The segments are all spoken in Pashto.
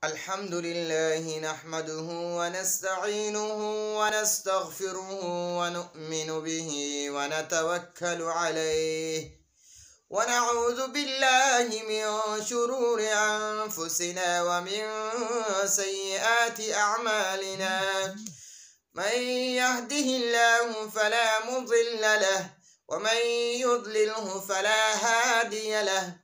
الحمد لله نحمده ونستعينه ونستغفره ونؤمن به ونتوكل عليه ونعوذ بالله من شرور أنفسنا ومن سيئات أعمالنا. من يهده الله فلا مضل له ومن يضلله فلا هادي له،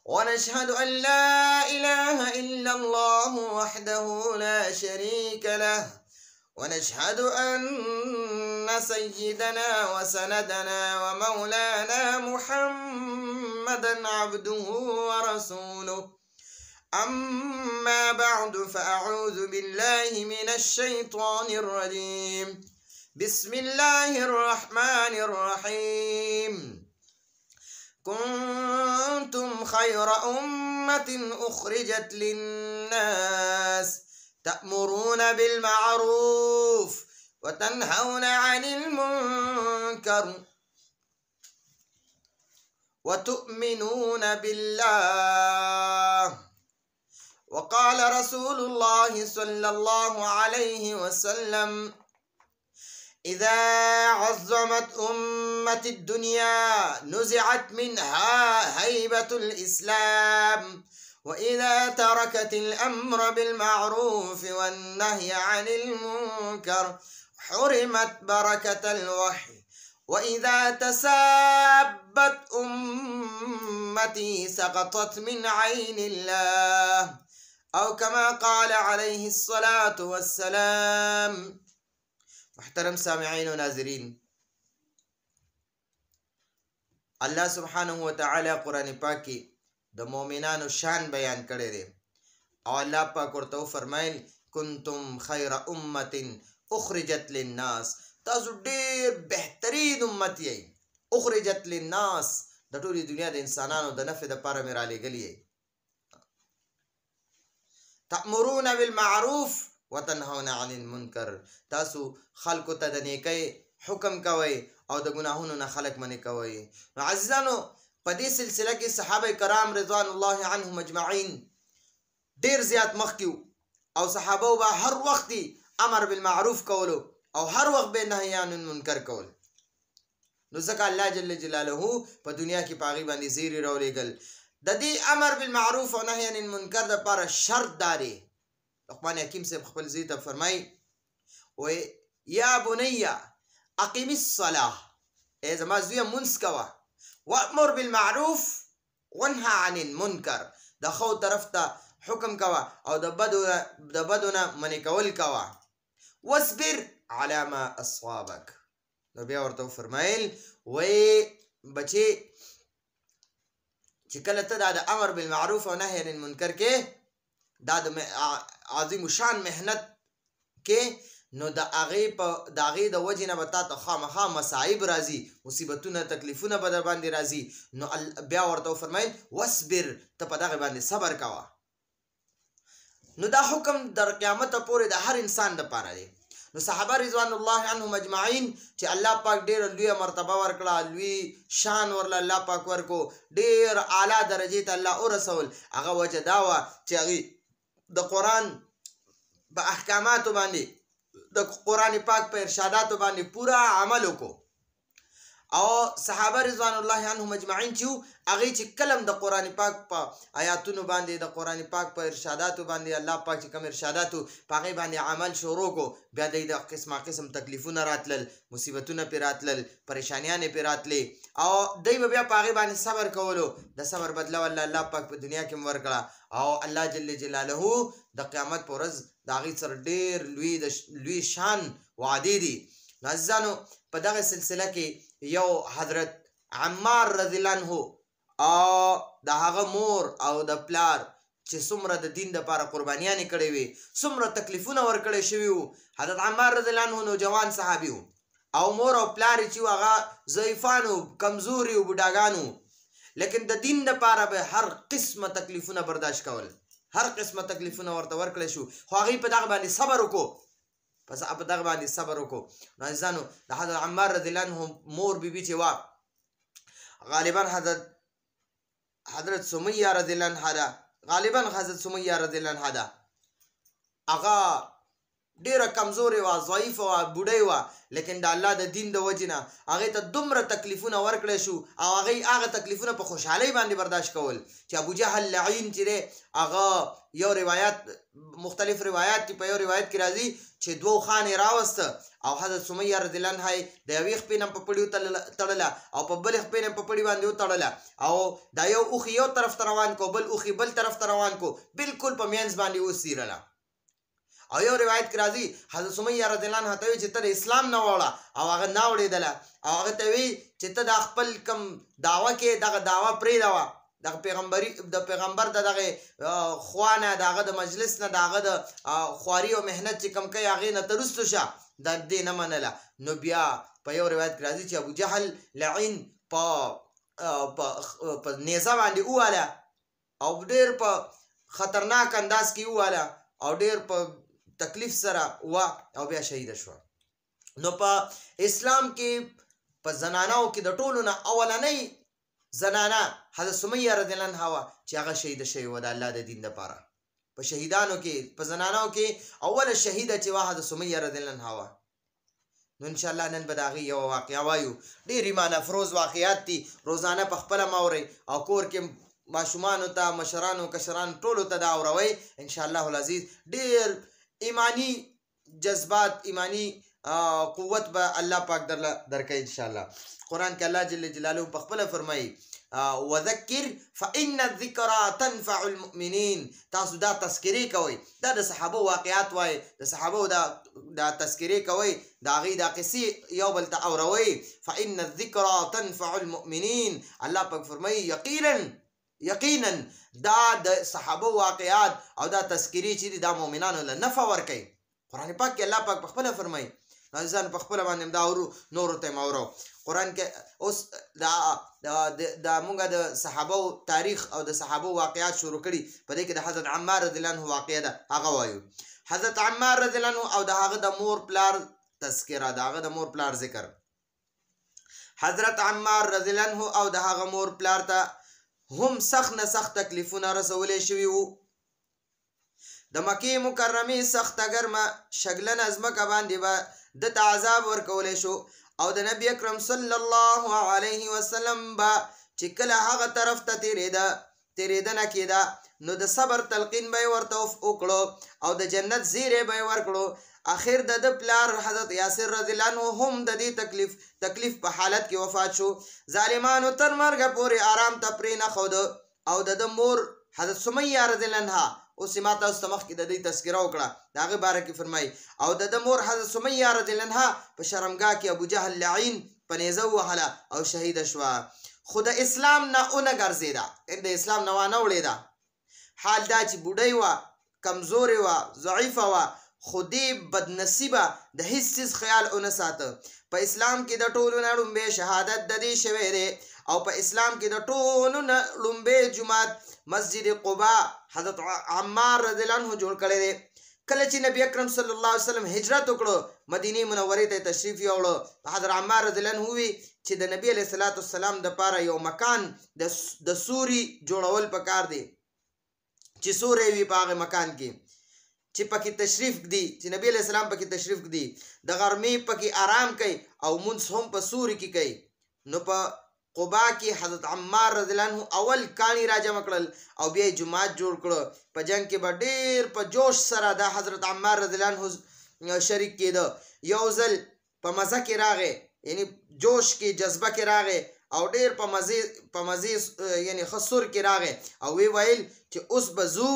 ونشهد أن لا إله إلا الله وحده لا شريك له، ونشهد أن سيدنا وسندنا ومولانا محمدا عبده ورسوله. أما بعد، فأعوذ بالله من الشيطان الرجيم. بسم الله الرحمن الرحيم. كنتم خير أمة أخرجت للناس تأمرون بالمعروف وتنهون عن المنكر وتؤمنون بالله. وقال رسول الله صلى الله عليه وسلم: إذا عظمت أمة الدنيا نزعت منها هيبة الإسلام، وإذا تركت الأمر بالمعروف والنهي عن المنكر حرمت بركة الوحي، وإذا تسابت أمتي سقطت من عين الله، أو كما قال عليه الصلاة والسلام. محترم سامعین و ناظرین، الله سبحانه و تعالی قرآن پاک کی د مؤمنانو شان بیان کړی دی، او الله پاک ورته فرمایل: کنتم خیر امت اخرجت للناس، تاسو ډیر بهترین امت یې، اخرجت للناس، د ټولې دنیا د انسانانو د نفع دپاره مې رالیږلي یې. تأمرون بالمعروف وتنهون عن المنکر، تاسو خلکو ته د نیکۍ حکم کوئ او د ګناهونو نه خلک منې کوئ. نو عزیزانو، په دې سلسله کې صحابه کرام رضوان الله عنهم اجمعین ډیر زیات مخکې وو، او صحابه به هر وخت امر بالمعروف کولو او هر وخت به نهی عن المنکر کول. نو ځکه الله جل جلاله په دنیا کې په هغې باندې زیری راولېږل. د دې امر بالمعروف او نهی عن المنکر دپاره شرط دا دی. لقمان حکیم صاحب خپل زوی ته فرمایي، وایي: یا بنیه اقیم الصلاه، ای زما زویه مونځ کوه، وامر بالمعروف ونهه عن المنکر، د ښو طرف ته حکم کوه او د بدو نه منې کول کوه، واصبر علی ما اصابک. نو بیا ورته وفرمایل: وایي بچې، چې کله ته دا د امر بالمعروف او نهی عن المنکر کې دا د عظیم شان محنت کې، نو د هغې د وجې نه به تا ته خامخا مصائب راځي، مصیبتونه تکلیفونه به در باندې راځي. نو بیا ورته وفرمایل: واصبر، ته په دغې باندې صبر کوه. نو دا حکم در قیامته پورې د هر انسان دپاره دی. نو صحابه رضوان الله عنهم اجمعین چې الله پاک ډېره لویه مرتبه ورکړه، لوی شان ورله الله پاک ورکو، ډېر اعلی درجې ته الله ورسول، هغه وجه دا وه چې هغې د قرآن په احکاماتو باندې، د قرآن پاک په ارشاداتو باندې پورا عمل وکړو. او صحابه رضوان الله عنهم اجمعین چې وو، هغې چې کله هم د قرآن پاک په آیاتونو باندې، د قرآن پاک په ارشاداتو باندې، الله پاک چې کوم ارشاداتو په هغې باندې عمل شروع کړو، بیا دوی د قسمه قسم تکلیفونه راتلل، مصیبتونه پرې راتلل، پریشانیانې پرې راتلې، او دوی به بیا په هغې باندې صبر کولو. د صبر بدله والله الله پاک په دنیا کې هم ورکړه، او الله جل جلاله د قیامت په ورځ د هغې سره ډېر لوی شان وعدې دي. نو عزیزانو، په دغه سلسله کې یو حضرت عمار رضی الله عنه او د هغه مور او د پلار چې څومره د دین دپاره قربانیانې کړې وې، څومره تکلیفونه ورکړی شوي وو. حضرت عمار رضی الله عنه نوجوان صحابي وو، او مور او پلار یې چې وو هغه ضعیفان وو، کمزوري وو، بوډاګان وو، لیکن د دین دپاره به هر قسمه تکلیفونه برداشت کول، هر قسمه تکلیفونه ورته ورکړی شو، خو هغوی په دغه باندې صبر وکړو. پس په دغه باندې صبر وکړو. نو عزیزانو، د حضرت عمار رضی الله عنه مور بیبي چې وه، غالبا حضرت سمیه رضی الله عنها ده، غالبا حضرت سمیه رضی الله عنها ده، هغه ډیره کمزورې وه، ضعیفه وه، بوډۍ وه، لیکن د الله د دین د وجې نه هغې ته دومره تکلیفونه ورکړی شو او هغې هغه تکلیفونه په خوشحالۍ باندې برداشت کول چې ابوجهل لعین چې دی هغه یو روایت مختلف روایات دي، په یو روایت کې راځي چې دوو خان یې راوسته او حضرت سمیه رضی الله عنها د یوې خپې نه په پړي تړله او په بلې خپې نه په پړي باندې وتړله او دا یو اوښي یو طرف ته روان کو، بل اوښي بل طرف ته روان کو، بالکل په منځ باندې وڅیرله. او یو روایت کې راځي حضرت سمیه رضی الله عنها ته وایي چې ته د اسلام نه واوړه او هغه نه اوړېدله او هغه ته وایي چې ته د خپل کم دعوه کې دغه دعوه پرېږدوه، د پیغمبر د دغه خوا نه د هغه د مجلس نه د هغه د خواري او محنت چې کم کوي هغې نه ته رستو شه، د دې نه منله. نو بیا په یو روایت کې راځي چې ابوجهل لعین په نیزه باندې وواله او ډېر په خطرناک انداز کې وواله او ډېر په تکلیف سره وا او بیا شهیده شوه. نو په اسلام کې په زنانو کې د ټولو نه اولنۍ زنانه حضرت سمیه رضی الله عنها وه چې هغه شهیده شوې وه د الله د دین دپاره. په شهیدانو کې په زنانو کې اوله شهیده چې وه حضرت سمیه رضی الله عنها وه. نو انشاءالله نن به د هغې یوه واقعه وایو. ډېر ایمان افروز واقعات دي، روزانه په خپله مورئ او کور کې ماشومانو ته، مشرانو، کشرانو ټولو ته دا اوروئ. انشاءالله العزیز ډېر ایمانی جذبات، ایمانی قوت به الله پاک درکوي انشاءالله. قرآن کې الله جل جلاله په خپله فرمایي وذکر فإن الذکرى تنفع المؤمنین. تاسو دا تذکرې کوئ، دا د صحابه واقعات وایي، د صحابه دا تذکرې کوئ، د هغې دا قصې یو بل ته اوروئ. فإن الذکرى تنفع المؤمنین. الله پاک فرمایي یقینا دا د صحابه واقعات او دا تذکرې چې دي دا مؤمنانو له نفع ورکوي. قرآن پاک کې الله پاک په خپله فرمایي. عزیزان په خپله باندې دا نورو ته یې اورو. قرآن کې اوس دا مونږ د صحابه تاریخ او د صحابه واقعات شروع کړي. په دې کې د حضرت عمار رضی الله عنه واقعه ده، هغه وایو. حضرت عمار رضی الله عنه او د هغه د مور پلار تذکره، د هغه د مور پلار ذکر. حضرت عمار رضی الله عنه او د هغه مور پلار ته هم سخت نه سخت تکلیفونه رسولی شوي وو. د مکې مکرمې سخته ګرمه شګلنه ځمکه باندې به دته عذاب ورکولی شو او د نبي اکرم صلی الله علیه وسلم به چې کله هغه طرف ته تېرېدنه کېده نو د صبر تلقین به یې ورته وکړو او د جنت زیری به یې ورکړو. آخر د ده پلار حضرت یاسر رضی الله عنه هم د دې تکلیف په حالت کې وفات شو. ظالمانو تر مرګه پورې آرام ته پرېنښود او د ده مور حضرت سمیه رضی الله عنها، اوس ما تاسو ته مخکې د دې تذکره وکړه، د هغې باره کې فرمایي او د ده مور حضرت سمیه رضی الله عنها په شرمګاه کې ابوجهل لعین په نیزه ووهله او شهیده شوه. خو د اسلام نه ونه ګرځېده، د اسلام نه وانه وړېده. حال دا چې بوډۍ وه، کمزورې وه، ضعیفه وه، خو دې بدنصیبه د هیڅ څیز خیال ونه ساته. په اسلام کې د ټولو نه لومبی شهادت د دې شوی دی او په اسلام کې د ټولو نه لومبی جومات مسجد قبا حضرت عمار رضی الله عنه جوړ کړی دی. کله چې نبی اکرم صلی الله علیه وسلم هجرت وکړو، مدینې منورې ته تشریف یوړو، حضرت عمار رضی الله عنه وی چې د نبی علیه الصلاة والسلام دپاره یو مکان د سوري جوړول پکار دی چې سوری وي په هغه مکان کې چې پکې تشریف ږدي، چې نبی علیه السلام پکې تشریف ږدي، د غرمې پکې آرام کوي او مونځ هم په سوري کې کوي. نو په قبا کې حضرت عمار رضی الله عنه اول کاڼي راجمع کړل او بیا یې جومات جوړ کړو. په جنګ کې به ډېر په جوش سره دا حضرت عمار رضی الله عنه شریک کېده. یو ځل په مزه کې راغی، یعنی جوش کې جذبه کې راغی او ډېر په مزې یعنی ښه سور کې راغی او وی ویل چې اوس به ځو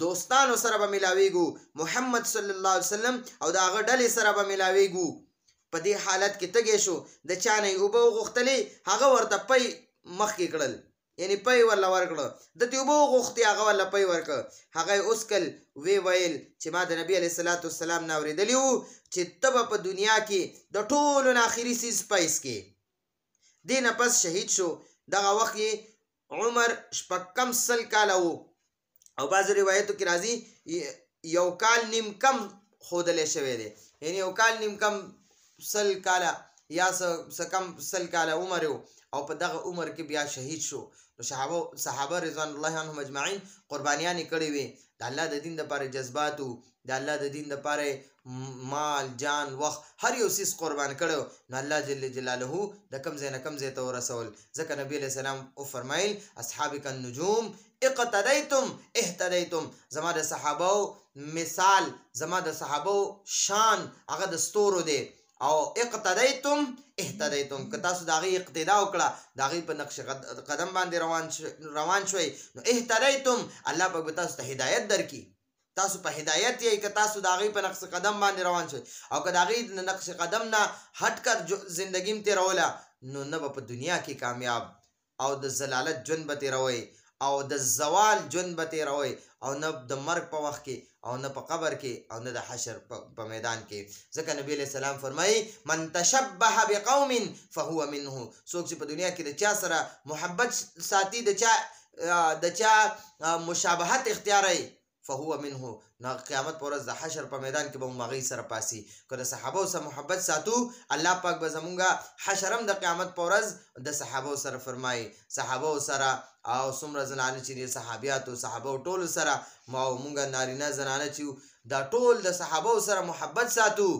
دوستانو سره به ملاویږو، محمد صلی الله علیه وسلم او د هغه ډلې سره به ملاویږو. په دې حالت کې تږی شو، د چا نه یې اوبه وغوښتلې، هغه ورته پی مخکې کړل، یعنی پی ورله ورکړه، د دې اوبه وغوښتې هغه ورله پی ورکړه. هغه یې اوسکل، وی ویل چې ما د نبي علیه الصلاة والسلام نه اورېدلي وو چې ته به په دنیا کې د ټولو نه آخري څیز پی څکې. دې نه پس شهید شو. دغه وخت یې عمر 50 کاله و او بعضو روایتو کې راځي 1 کال نیم کم ښودلی شوی دی، یعنی 1 کال نیم کم 100 کاله یا څه کم 100 کاله عمر و او په دغه عمر کې بیا شهید شو. نو صحابه رضوان الله عنهم اجمعین قربانیانې کړې وې د الله د دین دپاره جذباتو د الله د دین دپاره مال جان وخت هر یو څیز قربان کړو نو الله جل جلاله د کم ځای نه کم ځای ته ورسول ځکه نبی علیه السلام وفرمایل اصحاب کالنجوم اقتدیتم اهتدیتم زما د صحابو مثال زما د صحابو شان هغه د ستورو دی او اقتدیتم اهتدیتم که تاسو د هغې اقتدا وکړه د هغې په نقش قدم باندې روان شوئ نو اهتدیتم الله پاک به تاسو ته هدایت درکړي تاسو په هدایت یې که تاسو د هغې په نقش قدم باندې روان شئ او که د هغې د نقش قدم نه هټ کر زندګي م تېروله نو نه به په دنیا کې کامیاب او د ضلالت ژوند به تېروئ او د زوال ژوند به تېروئ او نه د مرګ په وخت کې او نه په قبر کې او نه د حشر په میدان کې ځکه نبی علیه السلام فرمایي من تشبه بقوم فهو منه څوک چې په دنیا کې د چا سره محبت ساتي د چا مشابهت اختیاروي فهو منه نو قیامت په ورځ د حشر په میدان کې به هم هغوی سره پاسي که د صحابو سره محبت ساتو الله پاک به زمونږ حشر هم د قیامت په ورځ د صحابو سره فرمایي صحابو سره او څومره زنانه چې دي صحابیاتو صحابو ټولو سره او مونږ نارینه زنانه چې دا ټول د صحابو سره محبت ساتو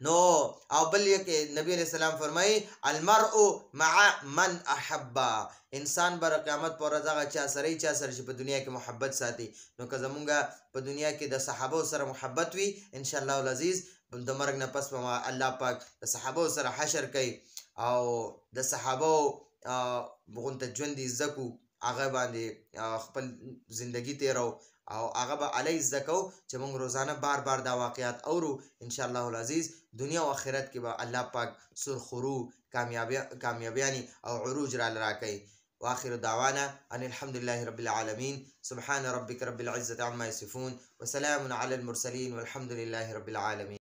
نو او بل یې کې نبی علیہ السلام فرمایي المرء مع من احب انسان بر قیامت پر ورځ هغه چا سره چې په دنیا کې محبت ساتي نو که زمونږ په دنیا کې د صحابو سره محبت وي ان شاء الله العزیز د مرګ نه پس به الله پاک د صحابو سره حشر کوي او د صحابو غونته ژوند یې زده کړو هغه باندې خپل زندگی تیرو او هغه به علی زده کوو چې موږ روزانه بار بار دا واقعات اورو ان شاء الله العزیز دنیا او آخرت کې به الله پاک سرخرو کامیابیانی او عروج را راکړي واخر دعوانا ان الحمد لله رب العالمين سبحان ربك رب العزة عما يصفون وسلام على المرسلين والحمد لله رب العالمين